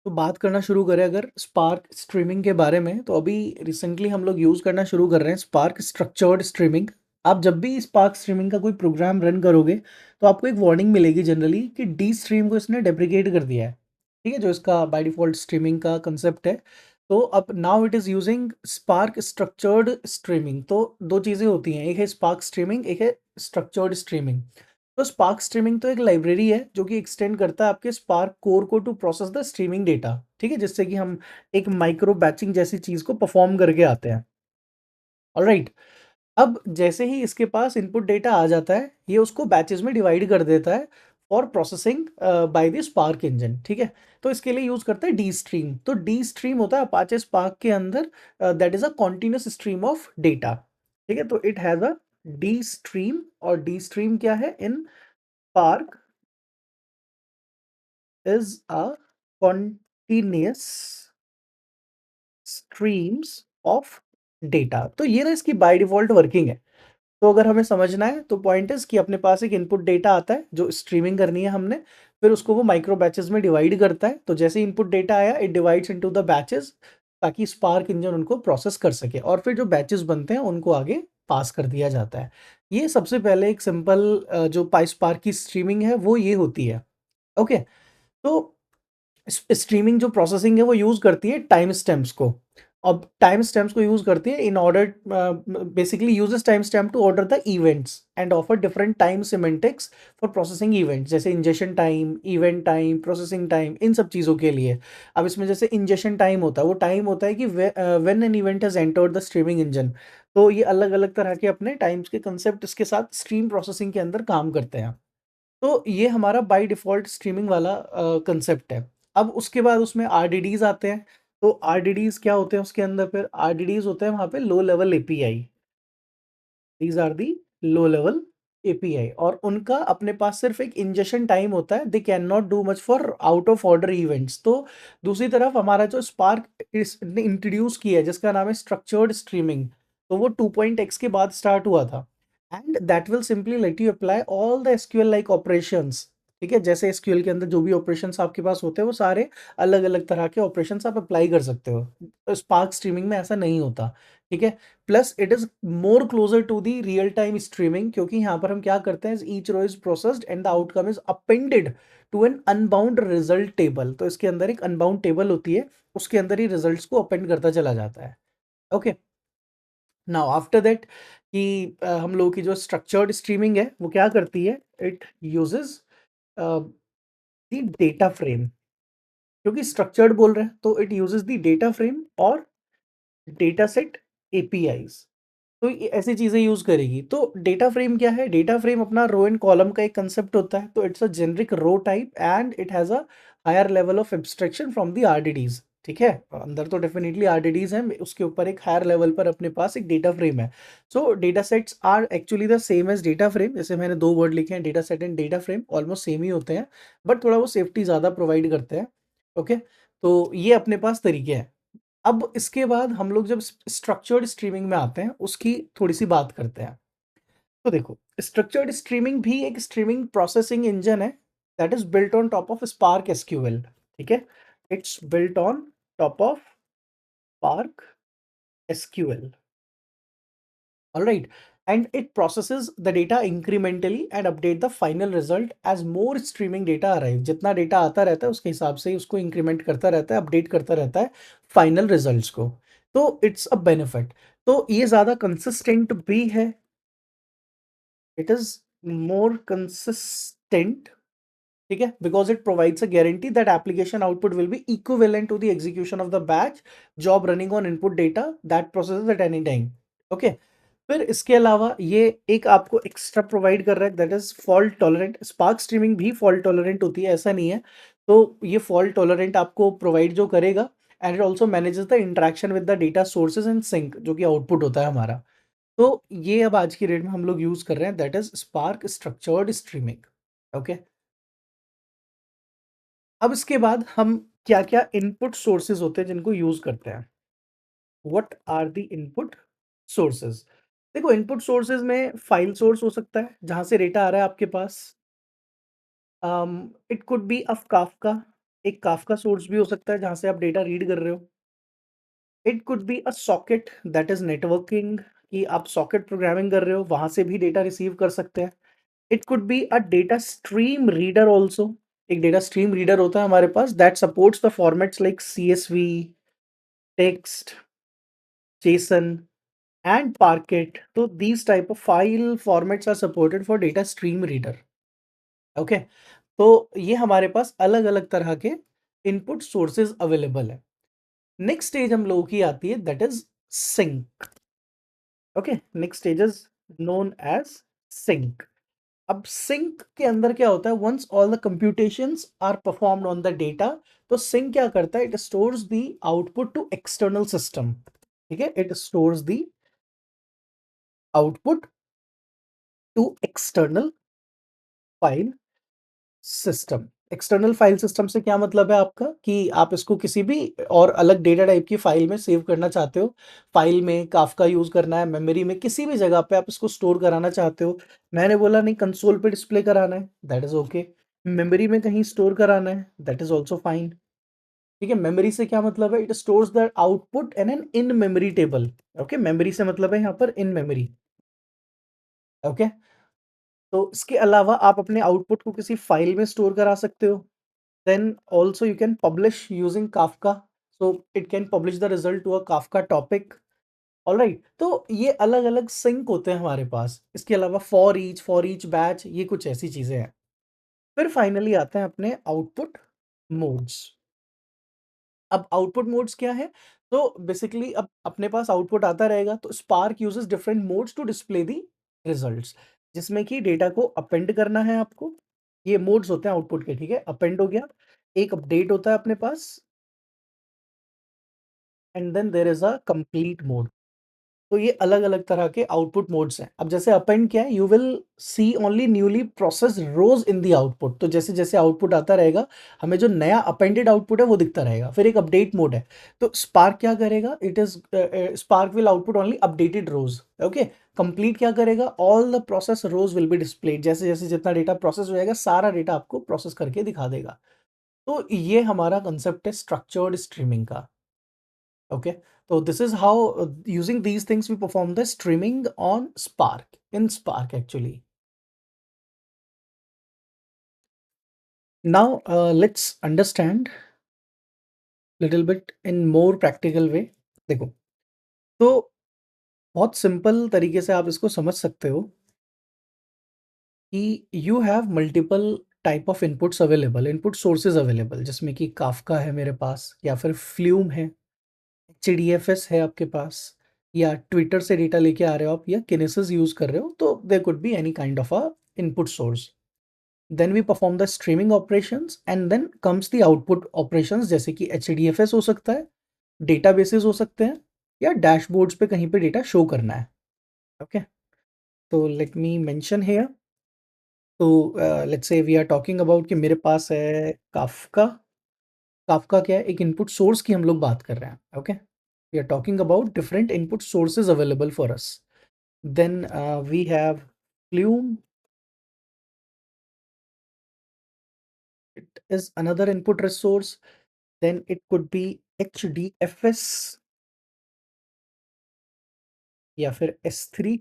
तो बात करना शुरू करें अगर स्पार्क स्ट्रीमिंग के बारे में, तो अभी रिसेंटली हम लोग यूज़ करना शुरू कर रहे हैं स्पार्क स्ट्रक्चर्ड स्ट्रीमिंग। आप जब भी स्पार्क स्ट्रीमिंग का कोई प्रोग्राम रन करोगे, तो आपको एक वार्निंग मिलेगी जनरली कि डी स्ट्रीम को इसने डेप्रिकेट कर दिया है। ठीक है, जो इसका बाय डिफ़ॉल्ट स्ट्रीमिंग का कंसेप्ट है। तो अब now it is using spark structured streaming. तो 2 चीज़ें होती हैं, एक है स्पार्क स्ट्रीमिंग, एक है स्ट्रक्चर्ड स्ट्रीमिंग। तो स्पार्क स्ट्रीमिंग तो एक लाइब्रेरी है जो कि एक्सटेंड करता है आपके स्पार्क कोर को to process the streaming data. ठीक है, जिससे कि हम एक माइक्रो बैचिंग जैसी चीज को परफॉर्म करके आते हैं। ऑलराइट। अब जैसे ही इसके पास इनपुट डेटा आ जाता है, ये उसको बैचेस में डिवाइड कर देता है for processing by the spark engine. ठीक है, तो इसके लिए यूज करता है डी स्ट्रीम। तो डी स्ट्रीम होता है अपाचे स्पार्क के अंदर, that is a continuous stream of data. ठीक है, तो it has a D stream, और डी स्ट्रीम क्या है इन Spark is a continuous streams of data. तो ये ना इसकी बाय डिफ़ॉल्ट वर्किंग है। तो अगर हमें समझना है तो पॉइंट इज़ कि अपने पास एक इनपुट डेटा आता है जो स्ट्रीमिंग करनी है हमने, फिर उसको वो माइक्रो बैचेज़ में डिवाइड करता है। तो जैसे ही इनपुट डेटा आया, it divides into the batches, ताकि स्पार्क इंजन उनको प्रोसेस कर सके, और फिर जो बैचेज़ बनते हैं उनको आगे पास कर दिया जाता है। ये सबसे पहले एक सिंपल जो पाई स्पार्क की स्ट्रीमिंग है वो ये होती है। ओके। तो स्ट्रीमिंग जो प्रोसेसिंग है वो यूज करती है टाइम स्टैम्प्स को। अब टाइम स्टैम्प्स को यूज करती है in order, basically uses time stamp to order the events and offer different time semantics for processing events, जैसे injection time, event time, processing time, इन सब चीज़ों के लिए। अब इसमें जैसे इंजेक्शन टाइम होता है, वो टाइम होता है कि when an event has entered the streaming engine. तो ये अलग अलग तरह के अपने टाइम्स के कंसेप्ट इसके साथ स्ट्रीम प्रोसेसिंग के अंदर काम करते हैं। तो ये हमारा बाय डिफ़ॉल्ट स्ट्रीमिंग वाला कंसेप्ट है। अब उसके बाद उसमें आरडीडीज़ आते हैं। तो आरडीडीज़ क्या होते हैं उसके अंदर, फिर आरडीडीज़ होते हैं वहाँ पे low level API. These are the low level API, और उनका अपने पास सिर्फ़ एक इंजेक्शन टाइम होता है। They can not do much for out of order events. तो दूसरी तरफ हमारा जो स्पार्क इस ने इंट्रोड्यूस किया है जिसका नाम है स्ट्रक्चर्ड स्ट्रीमिंग, तो वो 2.x के बाद स्टार्ट हुआ था। And that will simply let you apply all the SQL like operations. ठीक है, जैसे एसक्यूएल के अंदर जो भी ऑपरेशंस आपके पास होते हैं वो सारे अलग अलग तरह के ऑपरेशंस आप अप्लाई कर सकते हो। स्पार्क स्ट्रीमिंग में ऐसा नहीं होता। ठीक है, plus it is more closer to the real time streaming, क्योंकि यहाँ पर हम क्या करते हैं, each row is processed and the outcome is appended to an unbound result table. तो इसके अंदर एक अनबाउंड टेबल होती है, उसके अंदर ही रिजल्ट्स को अपेंड करता चला जाता है। ओके, नाउ आफ्टर दैट कि हम लोग की जो स्ट्रक्चर्ड स्ट्रीमिंग है वो क्या करती है, it uses the data frame. क्योंकि स्ट्रक्चर्ड बोल रहे हैं तो it uses the data frame और डेटा सेट एपीआईज। तो ये ऐसी चीज़ें यूज़ करेगी। तो डेटा फ्रेम क्या है? डेटा फ्रेम अपना रो एंड कॉलम का एक कंसेप्ट होता है। तो it's a generic row type and it has a higher level of abstraction from the RDDs. ठीक है? अंदर तो डेफिनिटली आरडीडीज़ हैं, उसके ऊपर एक हायर लेवल पर अपने पास एक डेटा फ्रेम है। So data sets are actually the same as data frame. जैसे मैंने 2 वर्ड लिखे हैं, data set and data frame, almost same ही होते हैं, बट थोड़ा वो सेफ्टी ज़्यादा प्रोवाइड करते हैं। ओके? तो ये अपने पास तरीके हैं। अब इसके बाद हम लोग जब स्ट्रक्चर्ड स्ट्रीमिंग में आते हैं, उसकी थोड़ी-सी बात करते हैं। तो देखो, स्ट्रक्चर्ड स्ट्रीमिंग भी एक स्ट्रीमिंग प्रोसेसिंग इंजन है that is built on top of spark SQL. ठीक है? It's built on top of spark SQL. Alright, and it processes the data incrementally and update the final result as more streaming data arrive। जितना data आता रहता है उसके हिसाब से ही उसको इंक्रीमेंट करता रहता है, अपडेट करता रहता है फाइनल रिजल्ट्स को। तो इट्स अ बेनिफिट। तो ये ज़्यादा कंसिस्टेंट भी है, इट इज़ मोर कंसिस्टेंट। ठीक है, because it provides a guarantee that application output will be equivalent to the execution of the batch job running on input data that processes at any time. Okay, फिर इसके अलावा ये एक आपको extra provide कर रहा है that is fault tolerant. Spark streaming भी फॉल्ट टॉलरेंट होती है, ऐसा नहीं है। तो ये फॉल्ट टॉलरेंट आपको प्रोवाइड जो करेगा, and it also manages the interaction with the data sources and sink, जो कि आउटपुट होता है हमारा। तो ये अब आज की डेट में हम लोग यूज कर रहे हैं, that is spark structured streaming. Okay, अब इसके बाद हम क्या-क्या इनपुट सोर्सेज़ होते हैं जिनको यूज़ करते हैं। What are the input sources? देखो, इनपुट सोर्सेज़ में फाइल सोर्स हो सकता है, जहाँ से डेटा आ रहा है आपके पास। It could be of Kafka, एक काफका सोर्स भी हो सकता है जहाँ से आप डेटा रीड कर रहे हो। It could be a socket that is networking, कि आप सॉकेट प्रोग्रामिंग कर रहे हो, वहाँ से भी डेटा रिसीव कर सकते हैं। It could be a data stream reader also. एक डेटा स्ट्रीम रीडर होता है हमारे पास that supports the formats like CSV, text, JSON and Parquet. So these type of file formats are supported for data stream reader. Okay, तो ये हमारे पास अलग अलग तरह के इनपुट सोर्सेज अवेलेबल है। नेक्स्ट स्टेज हम लोगों की आती है that is sink. Okay, next stage is known as sink. अब सिंक के अंदर क्या होता है, once all the computations are performed on the data, तो सिंक क्या करता है, it stores the output to external system. ठीक है, it stores the output to external file system. External file system से क्या मतलब है आपका, कि आप इसको किसी भी और अलग डेटा टाइप की फाइल में सेव करना चाहते हो। फाइल में काफका यूज करना है, मेमोरी में किसी भी जगह पे आप इसको स्टोर कराना चाहते हो। मैंने बोला नहीं कंसोल पे डिस्प्ले कराना है, दैट इज ओके। मेमोरी में कहीं स्टोर कराना है, दैट इज ऑल्सो फाइन। ठीक है, मेमोरी से क्या मतलब है, it stores the output in an in memory table. Okay, memory से मतलब है यहाँ पर इन मेमोरी। ओके, तो इसके अलावा आप अपने आउटपुट को किसी फाइल में स्टोर करा सकते हो। Then also you can publish using Kafka. So it can publish the result to a Kafka topic. Alright, तो ये अलग अलग सिंक होते हैं हमारे पास। इसके अलावा फॉर ईच बैच, ये कुछ ऐसी चीजें हैं। फिर फाइनली आते हैं अपने आउटपुट मोड्स। अब आउटपुट मोड्स क्या है, तो बेसिकली अब अपने पास आउटपुट आता रहेगा, तो Spark uses different modes to display the results, जिसमें कि डेटा को अपेंड करना है आपको। ये मोड्स होते हैं आउटपुट के, ठीक है, अपेंड हो गया, एक अपडेट होता है अपने पास, and then there is a complete mode. तो ये अलग अलग तरह के आउटपुट मोड्स हैं। अब जैसे अपेंड क्या है, you will see only newly processed rows in the output, तो जैसे जैसे आउटपुट आता रहेगा हमें जो नया अपेंडेड आउटपुट है वो दिखता रहेगा। फिर एक अपडेट मोड है, तो स्पार्क क्या करेगा, it is Spark will output only updated rows. Okay, complete क्या करेगा, all the process rows will be displayed, जैसे जैसे जितना डेटा प्रोसेस हो जाएगा सारा डेटा आपको प्रोसेस करके दिखा देगा। तो ये हमारा कंसेप्ट है स्ट्रक्चर्ड स्ट्रीमिंग का। Okay, so this is how using these things we perform the streaming on Spark, in Spark actually. Now let's understand little bit in more practical way. देखो, तो बहुत सिंपल तरीके से आप इसको समझ सकते हो कि you have multiple type of inputs available, input sources available, जिसमें कि काफका है मेरे पास, या फिर फ्लूम है, HDFS है आपके पास, या ट्विटर से डेटा लेके आ रहे हो आप, या किनेसिस यूज कर रहे हो, तो there could be any kind of a input source. Then we perform the streaming operations and then comes the output operations, जैसे कि HDFS हो सकता है, डेटाबेसेस हो सकते हैं, या डैशबोर्ड्स पे कहीं पे डेटा शो करना है। ओके, तो लेट मी मेंशन हियर। तो let's say we are talking about कि मेरे पास है काफका। काफका क्या है, एक इनपुट सोर्स की हम लोग बात कर रहे हैं। Okay, we are talking about different input sources available for us. Then we have Flume, it is another input resource. Then it could be HDFS या फिर S3।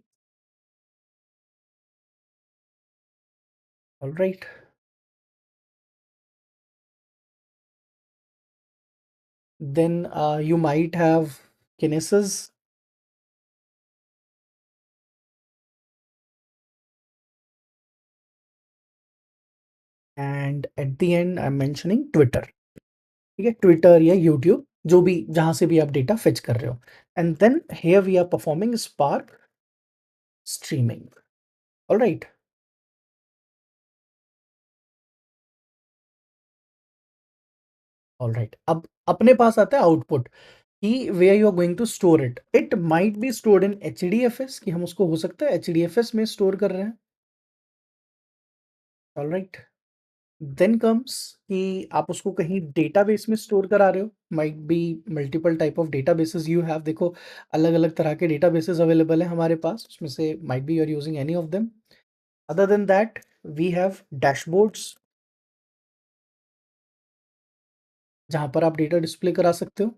All right. Then you might have Kinesis, and at the end I'm mentioning Twitter। ठीक है, Twitter या YouTube, जो भी जहां से भी आप डेटा फेच कर रहे हो। And then here we are performing Spark streaming. All right, all right, अब अपने पास आता है आउटपुट, कि where you are going to store it. It might be stored in HDFS, कि हम उसको हो सकता है HDFS में स्टोर कर रहे हैं। ऑल राइट, देन कम्स कि आप उसको कहीं डेटाबेस में स्टोर करा रहे हो, might be multiple type of databases you have. देखो, अलग अलग तरह के डेटाबेसेस अवेलेबल है हमारे पास, उसमें से might be you are using any of them. Other than that we have dashboards. जहाँ पर आप डेटा डिस्प्ले करा सकते हो।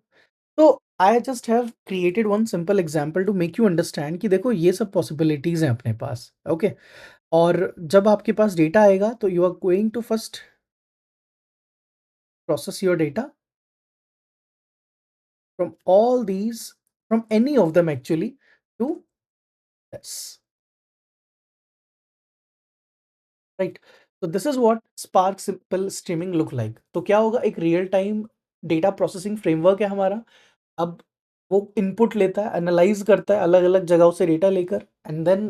तो I just have created one simple example to make you understand कि देखो ये सब पॉसिबिलिटीज़ हैं अपने पास, ओके? और जब आपके पास डेटा आएगा तो you are going to first process your data from all these, from any of them actually to this, right? तो this is what Spark simple streaming look like. तो क्या होगा, एक real time data processing framework है हमारा। अब वो input लेता है, एनालाइज़ करता है अलग-अलग जगहों से डेटा लेकर, and then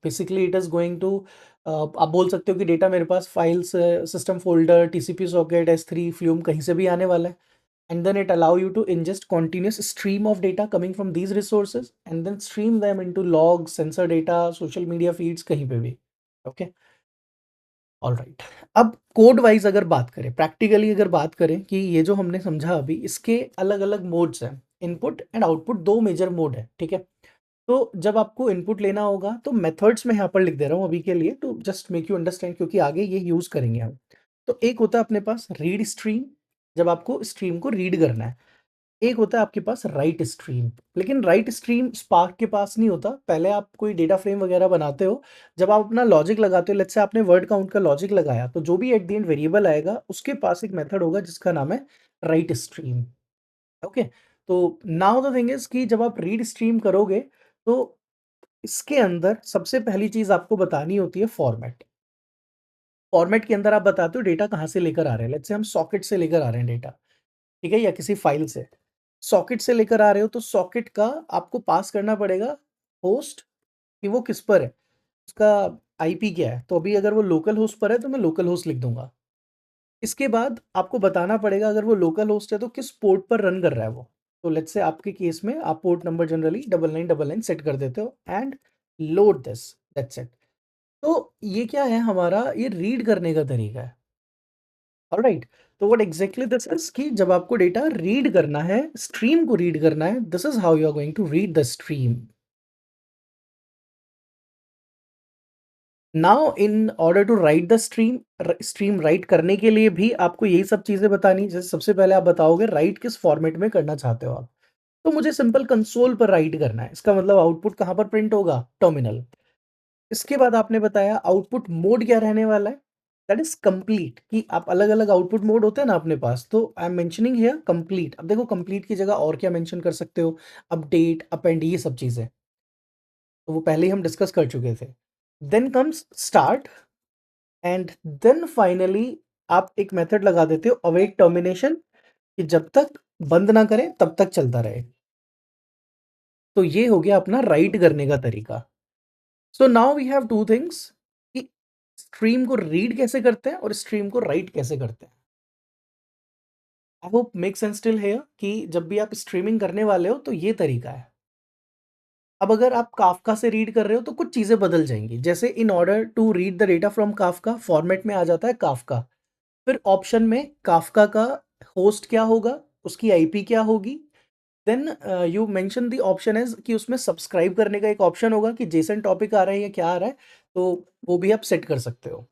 basically it is going to आप बोल सकते हो कि डेटा मेरे पास files, system folder, TCP socket, S3, Flume कहीं से भी आने वाला है। And then it allow you to ingest continuous stream of data coming from these resources and then stream them into logs, sensor data, social media feeds कहीं पे भी। Okay? Alright. अब कोड वाइज़ अगर बात करें, प्रैक्टिकली अगर बात करें कि ये जो हमने समझा अभी, इसके अलग-अलग मोड्स हैं। Input and output 2 major mode है, ठीक है? तो जब आपको इनपुट लेना होगा तो मेथड्स मैं यहाँ पर लिख दे रहा हूँ अभी के लिए to just make you understand, क्योंकि आगे ये यूज़ करेंगे हम। तो एक होता है अपने पास रीड स्ट्रीम, जब आपको स्ट्रीम को रीड करना है। एक होता है आपके पास राइट स्ट्रीम, लेकिन राइट स्ट्रीम स्पार्क के पास नहीं होता। पहले आप कोई डेटा फ्रेम वगैरह बनाते हो, जब आप अपना लॉजिक लगाते हो, लेट्स से आपने वर्ड काउंट का लॉजिक लगाया, तो जो भी एट द एंड वेरिएबल आएगा उसके पास एक मेथड होगा जिसका नाम है राइट स्ट्रीम। ओके? तो नाउ द थिंग इज कि जब आप रीड स्ट्रीम करोगे तो इसके अंदर सबसे पहली चीज आपको बतानी होती है फॉर्मेट। फॉर्मेट के अंदर आप बताते हो डेटा कहाँ से लेकर आ रहे हैं। लेट्स से हम सॉकेट से लेकर आ रहे हैं डेटा, ठीक है, या किसी फाइल से। सॉकेट से लेकर आ रहे हो तो सॉकेट का आपको पास करना पड़ेगा होस्ट, कि वो किस पर है, उसका आईपी क्या है। तो अभी अगर वो लोकल होस्ट पर है तो मैं लोकल होस्ट लिख दूंगा। इसके बाद आपको बताना पड़ेगा अगर वो लोकल होस्ट है तो किस पोर्ट पर रन कर रहा है वो। तो लेट्स से आपके केस में आप पोर्ट नंबर जनरली 9999 सेट कर देते हो and load this, that's it. तो ये क्या है, हमारा ये रीड करने का तरीका है। ऑलराइट? तो व्हाट एग्जैक्टली दिस इज कि जब आपको डेटा रीड करना है, स्ट्रीम को रीड करना है, this is how you are going to read the stream. Now in order to write the stream, stream write करने के लिए भी आपको यही सब चीजें बतानी। जैसे सबसे पहले आप बताओगे राइट किस फॉर्मेट में करना चाहते हो आप। तो मुझे सिंपल कंसोल पर राइट करना है, इसका मतलब आउटपुट कहाँ पर प्रिंट होगा, टर्मिनल। इसके बाद आपने बताया आउटपुट मोड क्या रहने वाला है, दैट इज कंप्लीट। कि आप अलग अलग आउटपुट मोड होते हैं ना अपने पास, तो I am mentioning here complete. अब देखो कंप्लीट की जगह और क्या मेंशन कर सकते हो, अपडेट, अपेंड, ये सब चीजें तो वो पहले ही हम डिस्कस कर चुके थे। Then comes start, and then finally आप एक मेथड लगा देते हो अवेट टर्मिनेशन, कि जब तक बंद ना करें तब तक चलता रहे। तो ये हो गया अपना राइट करने का तरीका। So now we have two things, कि स्ट्रीम को रीड कैसे करते हैं और स्ट्रीम को राइट कैसे करते हैं। आई hope make sense still here कि जब भी आप स्ट्रीमिंग करने वाले हो तो ये तरीका है। अब अगर आप काफका से रीड कर रहे हो तो कुछ चीजें बदल जाएंगी। जैसे in order to read the data from Kafka, format में आ जाता है काफका। फिर ऑप्शन में काफका का होस्ट क्या होगा, उसकी आईपी क्या होगी। Then you mention the option as कि उसमें सब्सक्राइब करने का एक ऑप्शन होगा कि जेसन टॉपिक आ रहा है या क्या आ रहा है, तो वो भी आप सेट कर सकते हो।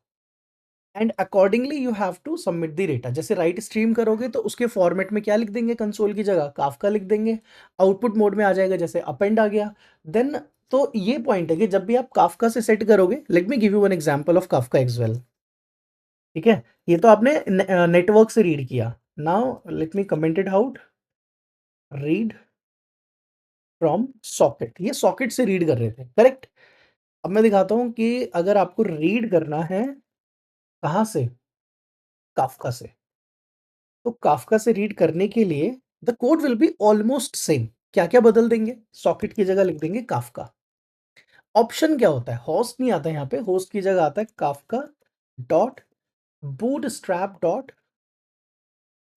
And accordingly you have to submit the data. जैसे राइट स्ट्रीम करोगे तो उसके फॉर्मेट में क्या लिख देंगे, कंसोल की जगह काफका लिख देंगे। आउटपुट मोड में आ जाएगा जैसे अपेंड आ गया। देन तो ये पॉइंट है कि जब भी आप काफका से सेट करोगे, let me give you one example of Kafka as well. ठीक है? ये तो आपने नेटवर्क से रीड किया। Now let me comment it out, read from socket. ये सॉकेट से रीड कर रहे थे, करेक्ट? अब मैं दिखाता हूँ कि अगर आपको रीड करना है कहाँ से, काफका से, तो काफका से रीड करने के लिए the code will be almost same. क्या क्या बदल देंगे, सॉकेट की जगह लिख देंगे काफका। ऑप्शन क्या होता है, होस्ट नहीं आता यहाँ पे, होस्ट की जगह आता है Kafka dot bootstrap dot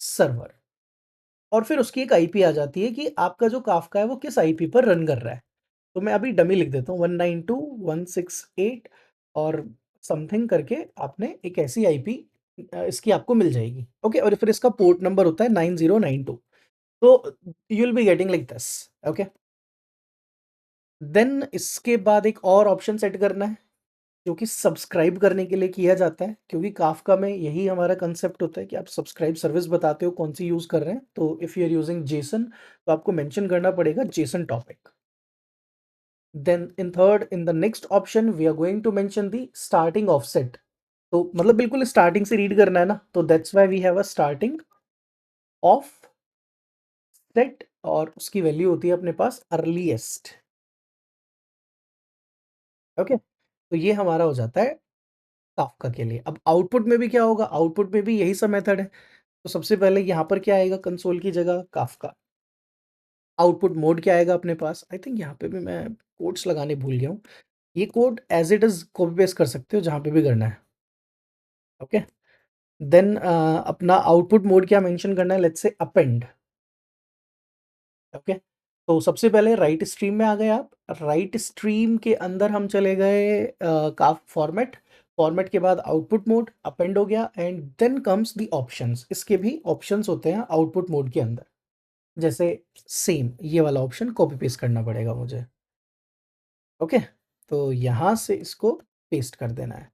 server. और फिर उसकी एक आईपी आ जाती है कि आपका जो काफका है वो किस आईपी पर रन कर रहा है। तो मैं अभी डमी लिख देता हूँ 192.168 और समथिंग करके आपने एक ऐसी आईपी इसकी आपको मिल जाएगी। ओके? और फिर इसका पोर्ट नंबर होता है 9092। तो you will be getting like this. Okay? Then इसके बाद एक और ऑप्शन सेट करना है, जो कि सब्सक्राइब करने के लिए किया जाता है, क्योंकि काफ़का में यही हमारा कंसेप्ट होता है कि आप सब्सक्राइब सर्विस बताते हो कौन-सी यूज़ कर रहे हैं। तो if you are using JSON तो आपको मेंशन करना पड़ेगा JSON topic. Then in third in the next option we are going to mention the starting offset. तो मतलब बिल्कुल स्टार्टिंग से रीड करना है ना, तो that's why we have a starting offset और उसकी वैल्यू होती है अपने पास अर्लीएस्ट। ओके, तो ये हमारा हो जाता है काफ़का के लिए। अब आउटपुट में भी क्या होगा, आउटपुट में भी यही सब मेथड है। तो सबसे पहले यहाँ पर क्या आएगा कंसोल की जगह, काफ़का। आउटपुट मोड क्या आएगा अपने पास, आई थिंक यहाँ पे भी मैं कोट्स लगाने भूल गया हूँ। ये code as it is copy paste कर सकते हो जहाँ पे भी करना है। ओके, देन अपना आउटपुट मोड क्या मेंशन करना है, लेट्स से अपेंड। ओके, तो सबसे पहले राइट स्ट्रीम में आ गए आप। राइट स्ट्रीम के अंदर हम चले गए काफ फॉर्मेट। फॉर्मेट के बाद आउटपुट मोड अपेंड हो गया, and then comes the options. इसके भी ऑप्शंस होते हैं आउटपुट मोड के अंदर, जैसे सेम ये वाला ऑप्शन कॉपी पेस्ट करना पड़ेगा मुझे। ओके, तो यहाँ से इसको पेस्ट कर देना है।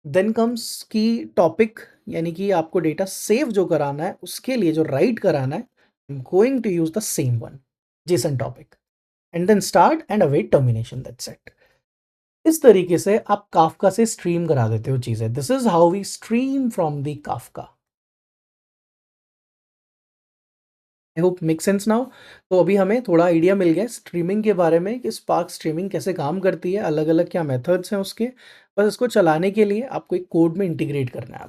देन कम्स की टॉपिक, यानी कि आपको डेटा सेव जो कराना है उसके लिए जो राइट कराना है, I am going to use the same one, JSON topic, and then start and await termination, that's it. इस तरीके से आप काफका से स्ट्रीम करा देते हो चीजें। This is how we stream from the Kafka. I hope make sense now. तो अभी हमें थोड़ा आइडिया मिल गया स्ट्रीमिंग के बारे में कि स्पार्क स्ट्रीमिंग कैसे काम करती है, अलग अलग क्या मेथड्स हैं उसके। बस इसको चलाने के लिए आपको एक कोड में इंटीग्रेट करना है।